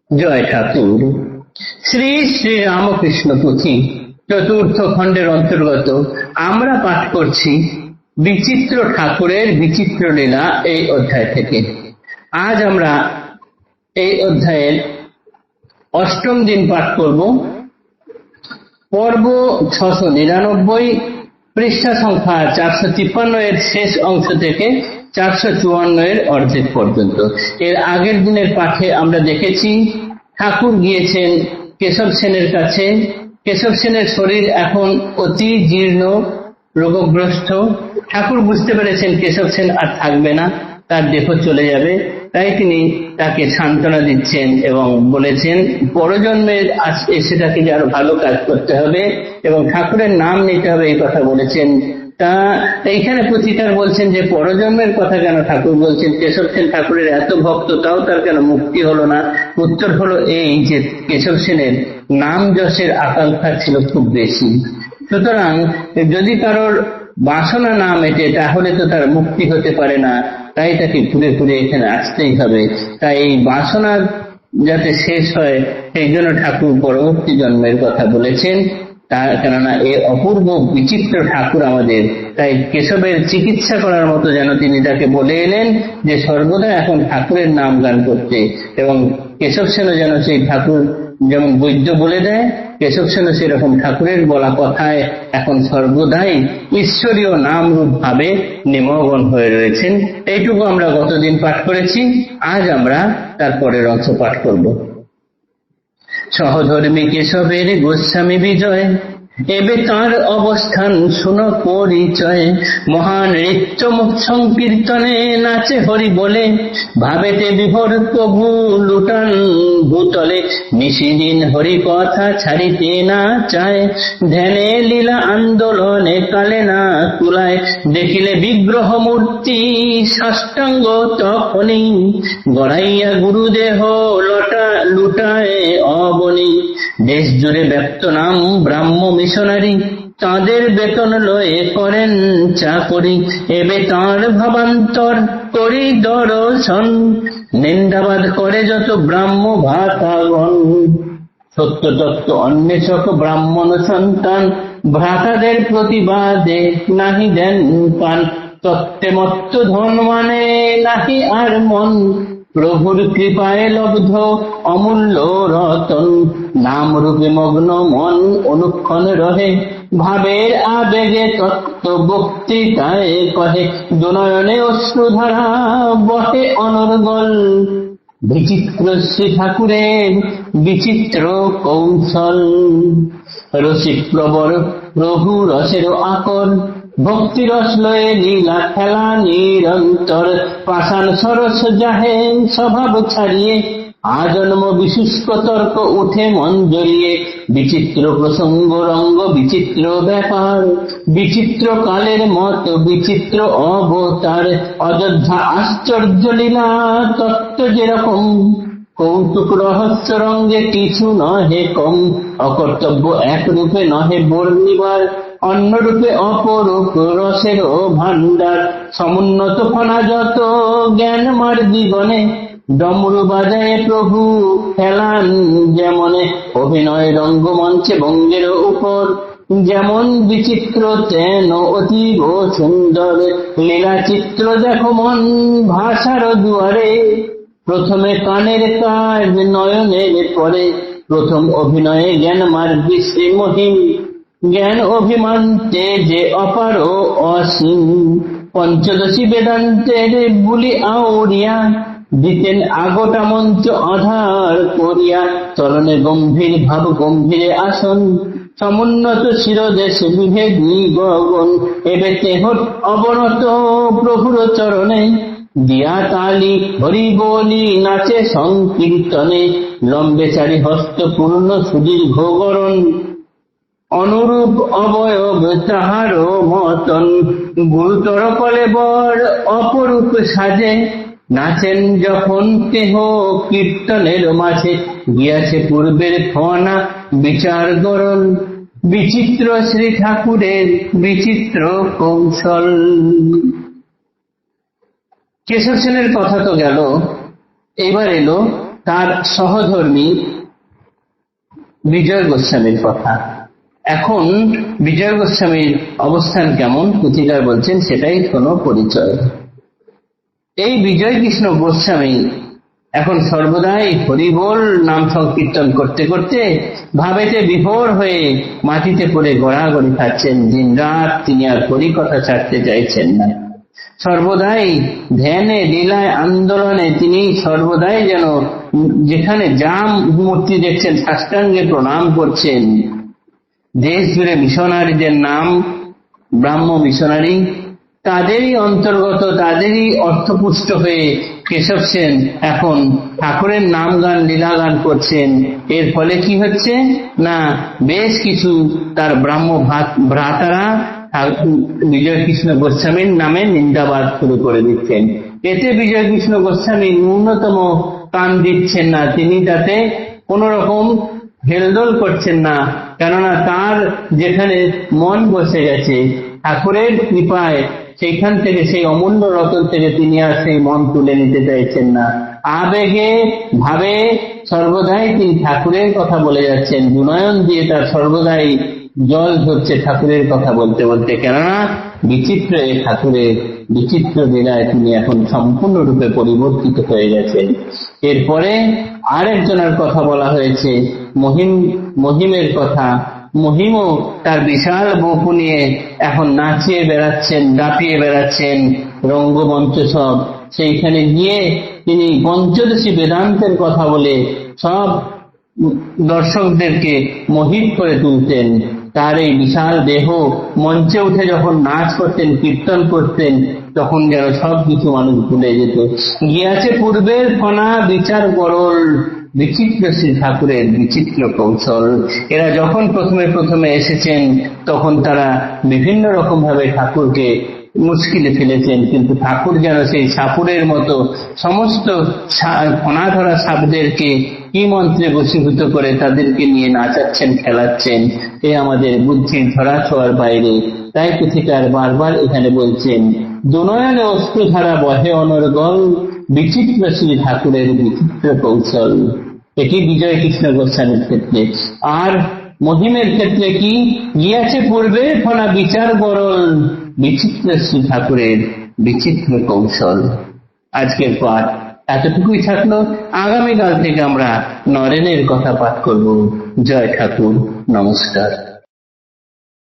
জয় ঠাকুর। শ্রী শ্রী রামকৃষ্ণ পুঁথি চতুর্থ খণ্ডের অন্তর্গত আমরা পাঠ করছি বিচিত্র ঠাকুরের বিচিত্র লীলা এই অধ্যায় থেকে। আজ আমরা এই অধ্যায়ের অষ্টম দিন পাঠ করব। পর্ব 699, পৃষ্ঠা সংখ্যা 453 এর শেষ অংশ থেকে 454 এর অর্ধেক পর্যন্ত। এর আগের দিনের পাঠে আমরা দেখেছি ঠাকুর গিয়েছেন কেশব সেনের কাছে। কেশব সেনের শরীর এখন অতি জীর্ণ, রোগগ্রস্ত। ঠাকুর বুঝতে পেরেছেন কেশব সেন আর থাকবে না, তার দেহ চলে যাবে। তাই তিনি তাকে সান্ত্বনা দিচ্ছেন এবং বলেছেন পরজন্মে এসে তাকে আরো ভালো কাজ করতে হবে এবং ঠাকুরের নাম নিতে হবে, এই কথা বলেছেন। তা এইখানে পুথিকার বলছেন যে পরজন্মের কথা কেন ঠাকুর বলছেন? কেশব সেন ঠাকুরের এত ভক্ত, তাও তার কেন মুক্তি হলো না? উত্তর হলো এই যে কেশব সেনের নাম যশের আকাঙ্ক্ষা ছিল খুব বেশি। সুতরাং যদি কারোর বাসনা না মেটে তাহলে তো তার মুক্তি হতে পারে না, তাই তাকে ঘুরে ঘুরে এখানে আসতেই হবে। তাই এই বাসনা যাতে শেষ হয় সেই জন্য ঠাকুর পরবর্তী জন্মের কথা বলেছেন। তার কেননা এ অপূর্ব বিচিত্র ঠাকুর আমাদের, তাই কেশবের চিকিৎসা করার মতো যেন তিনি তাকে বলে এলেন যে সর্বদা এখন ঠাকুরের নাম গান করতে, এবং কেশব সেনও যেন সেই ঠাকুর যেমন বৈদ্য বলে দেয়, কেশব সেনও সেরকম ঠাকুরের বলা কথায় এখন সর্বদাই ঈশ্বরীয় নাম রূপ ভাবে নিমগ্ন হয়ে রয়েছেন। এইটুকু আমরা গতদিন পাঠ করেছি। আজ আমরা তারপরের অংশ পাঠ করব। সহধর্মী কেশবের গোস্বামী বিজয়, এবে তাঁর অবস্থান শুনো পরিচয়। মহান নৃত্য সংকীর্তনে নাচে হরি বলে, ভাবেতে বিভোর প্রভু লুটান ভূতলে। নিশিদিন হরি কথা ছাড়িতে না চায়, ধ্যানে লীলা আন্দোলনে কালে না কুলায়। দেখিলে বিগ্রহ মূর্তি সাষ্টাঙ্গ তখনই, গড়াইয়া গুরুদেহ লুটায় অবনী। দেশ জুড়ে ব্যক্ত নাম ব্রাহ্ম মিশনারি, তাঁদের বেতন লয়ে করেন চাকরি। এবে তাঁর ভাবান্তর করি দর্শন, নিন্দাবাদ করে যত ব্রাহ্ম ভাতাগণ। সত্য তত্ত্ব অন্বেষক ব্রাহ্মণ সন্তান, ভ্রাতাদের প্রতিবাদে নাহি দেন পান। তত্ত্বে মত্ত ধন মানে নাহি আর মন, প্রভুর কৃপায় লব্ধ অমূল্য রতন। নাম রূপে মগ্ন মন অনুক্ষণ রহে, ভাবের আবেগে তত্ত্ব বক্তৃতায় কহে। দুনয়নে অশ্রুধারা বহে অনর্গল, বিচিত্র শ্রী ঠাকুরের বিচিত্র কৌশল। রসিক প্রবর প্রভু রসের আকর, ভক্তি রস লয়ে লীলা খেলা নিরন্তর। পাষাণ সরস যাহে স্বভাব ছাড়িয়ে, আজন্ম বিশুষ্ক তর্ক উঠে মন জড়িয়ে। বিচিত্র প্রসঙ্গ রঙ্গ বিচিত্র ব্যাপার, বিচিত্র কালের মত বিচিত্র অবতার। অযোধ্যা আশ্চর্য লীলা তত্ত্ব যেরকম, কৌতুক রহস্য রঙ্গে কিছু নহে কম। অকর্তব্য এক রূপে নহে বর্ণিবার, অন্য রূপে অপরূপ রসের ভান্ডার। সমুন্নত ফনা যত জ্ঞান মার্গীগণে, ডমরু বাজায় প্রভু খেলান যেমনে। অভিনয় রঙ্গমঞ্চে বঙ্গের উপর, যেমন বিচিত্র তেন অতীব সুন্দর। লীলা চিত্র দেখো মন ভাষার দুয়ারে, প্রথমে কানের কাজ নয়নের পরে। প্রথম অভিনয়ে জ্ঞান মার্গী শ্রী মহিম, জ্ঞান অভিমান তেজে অপার অসীম। পঞ্চদশী বেদান্তের বুলি আউড়িয়া, দিতেন আগোটা মঞ্চ আধার করিয়া। চরণে গম্ভীর ভাব গম্ভীরে আসন, সমুন্নত শিরদেশ বিভেদী গগন। এবে তেহ অবনত প্রভুর চরণে, দিয়া তালি হরি বলি নাচে সংকীর্তনে। লম্বে চারি হস্ত পূর্ণ সুদীর্ঘ গরণ, অনুরূপ অবয়ব তাহার মতন। গুরুতর কলেবর অপরূপ সাজে, নাচেন যখন কেহ কীর্তনের মাঝে। গিয়াছে পূর্বের ফনা বিচার গরল, বিচিত্র শ্রী ঠাকুরের বিচিত্র কৌশল। কেশব সেনের কথা তো গেল, এবার এলো তার সহধর্মী বিজয় গোস্বামীর কথা। এখন বিজয় গোস্বামীর অবস্থান কেমন পুথিকার বলছেন সেটাই শোনো পরিচয়। এই বিজয় কৃষ্ণ গোস্বামী এখন সর্বদাই হরিবোল নাম সংকীর্তন করতে করতে ভাবেতে বিভোর হয়ে মাটিতে পড়ে গড়াগড়ি খাচ্ছেন। দিনরাত তিনি আর হরি কথা ছাড়তে চাইছেন না। সর্বদাই ধ্যানে লীলায় আন্দোলনে তিনি সর্বদাই যেন যেখানে যা মূর্তি দেখছেন সাষ্টাঙ্গে প্রণাম করছেন। দেশ জুড়ে মিশনারিদের নাম ব্রাহ্ম মিশনারি, তাদেরই অন্তর্গত, তাদেরই অর্থপুষ্ট হয়ে কেশব সেন এখন ঠাকুরের নাম গান লীলা গান করছেন। এর ফলে কি হচ্ছে না, বেশ কিছু তার ব্রাহ্ম ভ্রাতারা বিজয় কৃষ্ণ গোস্বামীর নামে নিন্দাবাদ শুরু করে দিচ্ছেন। এতে বিজয় কৃষ্ণ গোস্বামী ন্যূনতম কান দিচ্ছেন না, তিনি তাতে কোন রকম হেলদোল করছেন না, কেননা তার যেখানে মন বসে গেছে ঠাকুরের কৃপায়, সেইখান থেকে সেই অমূল্য রতন থেকে তিনি আর সেই মন তুলে নিতে চাইছেন না। আবেগে ভাবে সর্বদাই তিনি ঠাকুরের কথা বলে যাচ্ছেন, দুনয়ন দিয়ে তার সর্বদাই জল ধরছে ঠাকুরের কথা বলতে বলতে, কেননা বিচিত্র এই ঠাকুরের বিচিত্র লীলায় তিনি এখন সম্পূর্ণরূপে পরিবর্তিত হয়ে গেছেন। এরপরে আরেকজনের কথা বলা হয়েছে, মহিমের কথা। মহিমও তার বিশাল বপু নিয়ে এখন নাচিয়ে বেড়াচ্ছেন, দাপিয়ে বেড়াচ্ছেন রঙ্গমঞ্চ সব। সেইখানে গিয়ে তিনি পঞ্চদশী বেদান্তের কথা বলে সব দর্শকদেরকে মোহিত করে তুলতেন। তার এই বিশাল দেহ মঞ্চে উঠে যখন নাচ করতেন, কীর্তন করতেন, তখন যেন সব কিছু মানুষ ভুলে যেত। গিয়াছে পূর্বের ফনা বিচার গরল, বিচিত্র শ্রী ঠাকুরের বিচিত্র কৌশল। এরা যখন প্রথমে এসেছেন তখন তারা বিভিন্ন রকম ভাবে ঠাকুরকে মুশকিলে ফেলেছেন, কিন্তু ঠাকুর যেন সেই সাপুরের মতো সমস্ত ফনা ধরা সাপদেরকে কি মন্ত্রে বশীভূত করে তাদেরকে নিয়ে নাচাচ্ছেন, খেলাচ্ছেন, এ আমাদের বুদ্ধির ধরা ছোঁয়ার বাইরে। তাই পুথিকার বারবার এখানে বলছেন, দুনয়নে অশ্রুধারা বহে অনর্গল, বিচিত্র শ্রী ঠাকুরের বিচিত্র কৌশল। এটি বিজয় কৃষ্ণ গোস্বামীর ক্ষেত্রে। আর মহিমের ক্ষেত্রে কি, গিয়াছে পূর্বে ফনা বিচার গরল, বিচিত্র শ্রী ঠাকুরের বিচিত্র কৌশল। আজকের পাঠ এতটুকুই থাকলো। আগামীকাল থেকে আমরা নরেনের কথা পাঠ করব। জয় ঠাকুর, নমস্কার।